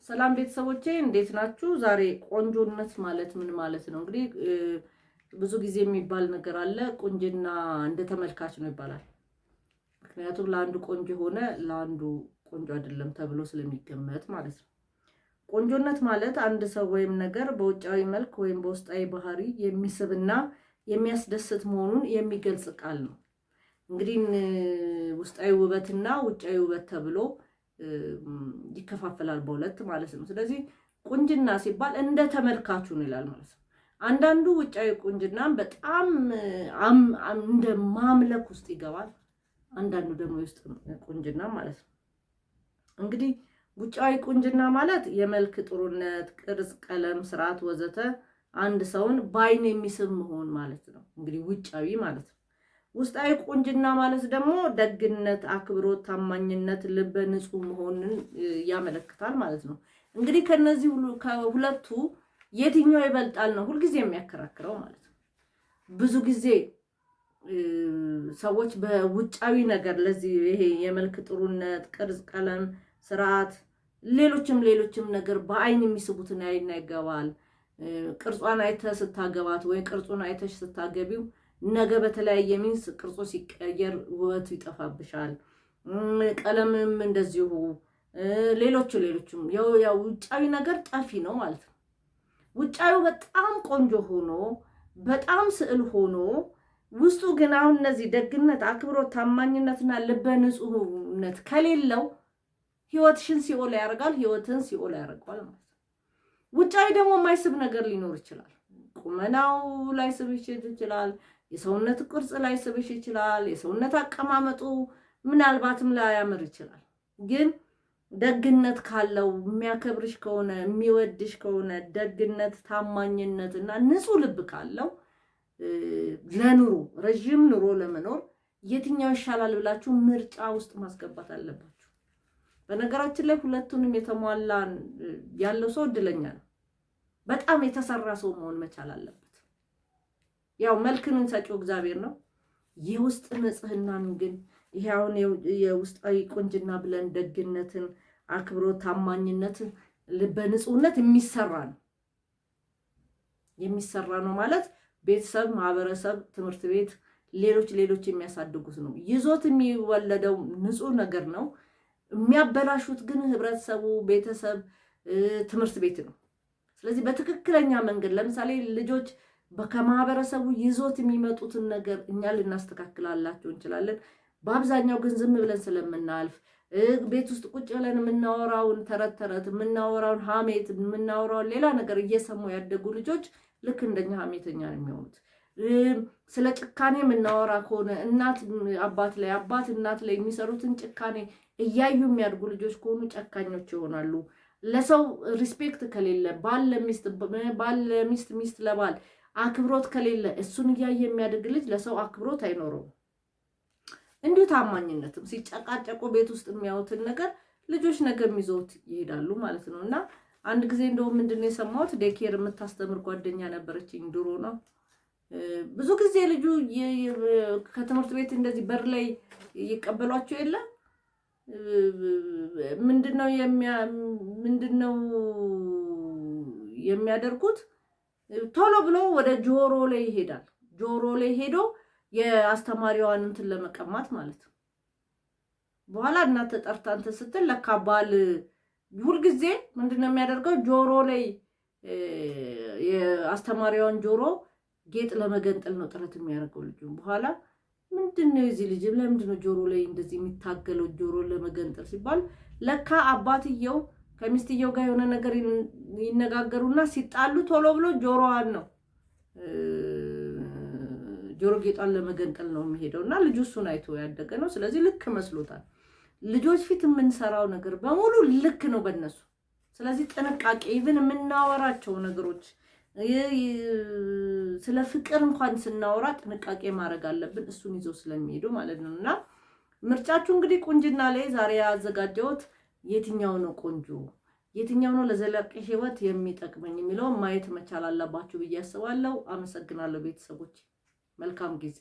ሰላም ቤተሰቦቼ እንዴት ናችሁ? ዛሬ ቆንጆነት ማለት ምን ማለት ነው? እንግዲህ ብዙ ጊዜ የሚባል ነገር አለ። ቁንጅና እንደ ተመልካች ነው ይባላል። ምክንያቱም ለአንዱ ቆንጆ ሆነ ለአንዱ ቆንጆ አይደለም ተብሎ ስለሚገመት ማለት ነው። ቆንጆነት ማለት አንድ ሰው ወይም ነገር በውጫዊ መልክ ወይም በውስጣዊ ባህሪ የሚስብና የሚያስደስት መሆኑን የሚገልጽ ቃል ነው። እንግዲህ ውስጣዊ ውበትና ውጫዊ ውበት ተብሎ ይከፋፈላል በሁለት ማለት ነው። ስለዚህ ቁንጅና ሲባል እንደ ተመልካቹ ነው ይላል ማለት ነው። አንዳንዱ ውጫዊ ቁንጅናን በጣም እንደ ማምለክ ውስጥ ይገባል። አንዳንዱ ደግሞ ውስጥ ቁንጅና ማለት ነው። እንግዲህ ውጫዊ ቁንጅና ማለት የመልክ ጥሩነት፣ ቅርጽ፣ ቀለም፣ ስርዓት ወዘተ አንድ ሰውን በአይን የሚስብ መሆን ማለት ነው። እንግዲህ ውጫዊ ማለት ነው። ውስጣዊ ቁንጅና ማለት ደግሞ ደግነት፣ አክብሮት፣ ታማኝነት፣ ልበ ንጹህ መሆንን ያመለክታል ማለት ነው። እንግዲህ ከነዚህ ሁሉ ከሁለቱ የትኛው ይበልጣል ነው ሁልጊዜ የሚያከራክረው ማለት ነው። ብዙ ጊዜ ሰዎች በውጫዊ ነገር ለዚህ ይሄ የመልክ ጥሩነት፣ ቅርጽ፣ ቀለም፣ ስርዓት ሌሎችም ነገር በአይን የሚስቡትን አይን ይገባል። ቅርጿን አይተህ ስታገባት ወይ ቅርጹን አይተሽ ስታገቢው ነገ በተለያየ ሚንስ ቅርጹ ሲቀየር ውበቱ ይጠፋብሻል። ቀለምም እንደዚሁ ሌሎችም ያው ውጫዊ ነገር ጠፊ ነው ማለት ነው። ውጫዊው በጣም ቆንጆ ሆኖ በጣም ስዕል ሆኖ ውስጡ ግን አሁን እነዚህ ደግነት፣ አክብሮት፣ ታማኝነትና ልበ ንጹህነት ከሌለው ህይወትሽን ሲኦል ያደርጋል፣ ህይወትን ሲኦል ያደርጋል ማለት ነው። ውጫዊ ደግሞ የማይስብ ነገር ሊኖር ይችላል። ቁመናው ላይስብሽ ይችላል። የሰውነት ቅርጽ ላይስብሽ ይችላል። የሰውነት አቀማመጡ ምናልባትም ላያምር ይችላል። ግን ደግነት ካለው የሚያከብርሽ ከሆነ የሚወድሽ ከሆነ ደግነት፣ ታማኝነት እና ንጹህ ልብ ካለው ለኑሮ ረጅም ኑሮ ለመኖር የትኛው ይሻላል ብላችሁ ምርጫ ውስጥ ማስገባት አለባችሁ። በነገራችን ላይ ሁለቱንም የተሟላ ያለው ሰው እድለኛ ነው። በጣም የተሰራ ሰው መሆን መቻል አለበት። ያው መልክን ሰጪው እግዚአብሔር ነው። የውስጥ ንጽህናን ግን ይሄ አሁን የውስጣዊ ቁንጅና ብለን ደግነትን፣ አክብሮት፣ ታማኝነትን፣ ልበ ንጹህነት የሚሰራ ነው ማለት ቤተሰብ፣ ማህበረሰብ፣ ትምህርት ቤት፣ ሌሎች የሚያሳድጉት ነው። ይዞት የሚወለደው ንጹህ ነገር ነው። የሚያበላሹት ግን ህብረተሰቡ፣ ቤተሰብ፣ ትምህርት ቤት ነው። ስለዚህ በትክክለኛ መንገድ ለምሳሌ ልጆች ከማህበረሰቡ ይዞት የሚመጡትን ነገር እኛ ልናስተካክላላቸው እንችላለን። በአብዛኛው ግን ዝም ብለን ስለምናልፍ ቤት ውስጥ ቁጭ ብለን የምናወራውን ተረት የምናወራውን ሀሜት የምናወራውን ሌላ ነገር እየሰሙ ያደጉ ልጆች ልክ እንደኛ ሀሜተኛ ነው የሚሆኑት። ስለ ጭካኔ የምናወራ ከሆነ እናት አባት ላይ የሚሰሩትን ጭካኔ እያዩ የሚያድጉ ልጆች ከሆኑ ጨካኞች ይሆናሉ። ለሰው ሪስፔክት ከሌለ ባል ለሚስት ሚስት ለባል አክብሮት ከሌለ እሱን እያየ የሚያድግ ልጅ ለሰው አክብሮት አይኖረውም። እንዲሁ ታማኝነትም ሲጨቃጨቁ ቤት ውስጥ የሚያዩትን ነገር ልጆች ነገ ይዘውት ይሄዳሉ ማለት ነው። እና አንድ ጊዜ እንደውም ምንድነው የሰማሁት፣ ዴኬር የምታስተምር ጓደኛ ነበረችኝ ድሮ ነው። ብዙ ጊዜ ልጁ ከትምህርት ቤት እንደዚህ በር ላይ ይቀበሏቸው የለ ምንድነው የሚያደርጉት? ቶሎ ብሎ ወደ ጆሮ ላይ ይሄዳል። ጆሮ ላይ ሄዶ የአስተማሪዋን እንትን ለመቀማት ማለት ነው። በኋላ እናት ተጠርታ እንትን ስትል ለካ ባል ሁልጊዜ ምንድነው የሚያደርገው? ጆሮ ላይ የአስተማሪዋን ጆሮ ጌጥ ለመገንጠል ነው ጥረት የሚያደርገው ልጁ። በኋላ ምንድነው የዚህ ልጅ ለምንድነው ጆሮ ላይ እንደዚህ የሚታገለው ጆሮ ለመገንጠል ሲባል ለካ አባትየው ከሚስትየው ጋር የሆነ ነገር ይነጋገሩና ሲጣሉ ቶሎ ብሎ ጆሮዋን ነው ጆሮ ጌጧን ለመገንጠል ነው የሚሄደው። እና ልጁ እሱን አይቶ ያደገ ነው። ስለዚህ ልክ መስሎታል። ልጆች ፊት የምንሰራው ነገር በሙሉ ልክ ነው በእነሱ። ስለዚህ ጥንቃቄ ኢቭን የምናወራቸው ነገሮች ስለ ፍቅር እንኳን ስናወራ ጥንቃቄ ማድረግ አለብን፣ እሱን ይዘው ስለሚሄዱ ማለት ነው። እና ምርጫችሁ እንግዲህ ቁንጅና ላይ ዛሬ ያዘጋጀሁት የትኛው ነው ቆንጆ፣ የትኛው ነው ለዘላቂ ህይወት የሚጠቅመኝ የሚለውን ማየት መቻል አለባችሁ ብዬ አስባለሁ። አመሰግናለሁ ቤተሰቦች። መልካም ጊዜ